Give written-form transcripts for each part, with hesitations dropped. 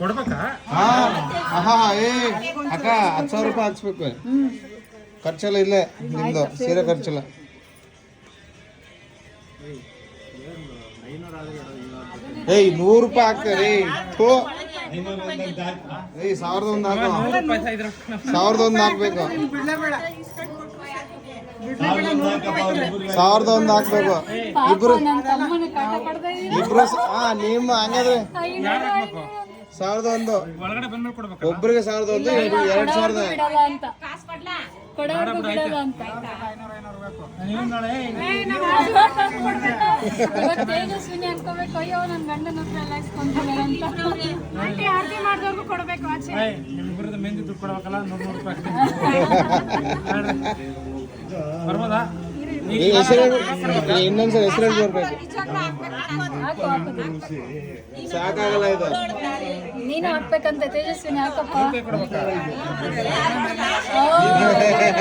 ಕೊಡ್ಬೇಕಾ? ಅಕ್ಕ 10,000 ರೂಪಾಯಿ ಹಾಕ್ಸ್ಬೇಕು. ಖರ್ಚೆಲ್ಲ ಇಲ್ಲೇ ನಿಮ್ದು ಸೀರೆ ಖರ್ಚೆಲ್ಲ. ಏಯ್ 100 ರೂಪಾಯಿ ಹಾಕ್ತಾರೆ. 1,000 ಹಾಕೋ. 1,000 ಹಾಕ್ಬೇಕು. 1,000 ಹಾಕ್ಬೇಕು. ಇಬ್ರು ನಿಮ್ಮ ಹಂಗಾದ್ರೆ 1,001 ಒಬ್ರಿಗೆ 1,001 2,000 ತೇಜಸ್ವಿನಿ ಅನ್ಕೋಬೇಕು. ಅಯ್ಯೋ ನನ್ ಗಂಡನ ಹತ್ರ ಎಲ್ಲ ಇಸ್ಕೊಂತಾರೆ ಅಂತ ಆರತಿ ಮಾಡಿದವ್ರಿಗೂ ಕೊಡ್ಬೇಕು. ಆಚೆ ನಿಮ್ಮಿಬ್ಬರದ ಮೆಹಂದಿ ದುಡ್ಡು ಕೊಡ್ಬೇಕಲ್ಲ. 100 ರೂಪಾಯಿ ಬರ್ಬೋದಾ? ಇನ್ನೊಂದ್ಸಲ ಹೆಸರು ಬರ್ಬೇಕು. ಸಾಕಾಗಲ್ಲ ಇದು. ನೀನು ಹಾಕ್ಬೇಕಂತ ತೇಜಸ್ವಿನಿ ಹಾಕಪ್ಪ.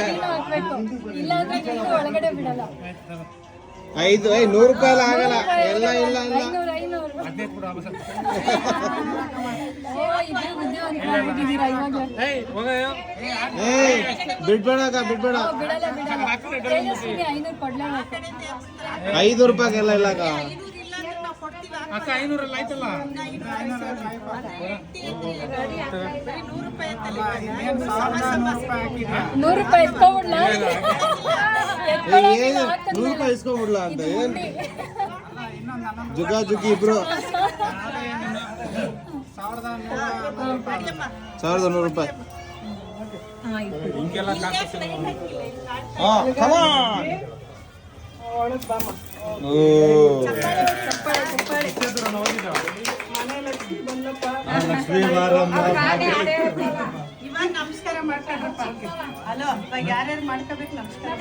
ನೀನು ಹಾಕ್ಬೇಕು. ಇಲ್ಲ ಅಂದ್ರೆ ಒಳಗಡೆ ಬಿಡಲ್ಲ. 100 ರೂಪಾಯಿ ಆಗಲ್ಲ. ಎಲ್ಲ ಇಲ್ಲ ಇಲ್ಲ. 500 ಬಿಡ್ಬೇಡ ಬಿಡ್ಬೇಡ. 500 ಕೊಡ್ಲೇಬೇಕು. 5 ರೂಪಾಯಿಗೆಲ್ಲ ಇಲ್ಲ ಅಕ್ಕ. ಅಕ್ಕ 500 ಆಯ್ತಲ್ಲ. 100 ರೂಪಾಯಿ ಇಸ್ಕೊಂಡ್ಬಿಡ್ಲ. 100 ರೂಪಾಯಿ ಇಸ್ಕೊಂಡ್ಬಿಡ್ಲ ಅಂತ ಏನ್ ಜುಗಿ ಇಬ್ರು. 1,100 ರೂಪಾಯಿ. ಹಿಂಗೆಲ್ಲ ಕಾಸು ಲಕ್ಷ್ಮೀ ಮಾರಮ್ಮ. ಇವಾಗ ನಮಸ್ಕಾರ ಮಾಡ್ಕೊಂಡ್ರಪ್ಪ. ಹಲೋ ಯಾರ್ಯಾರು ಮಾಡ್ಕೋಬೇಕು ನಮಸ್ಕಾರ.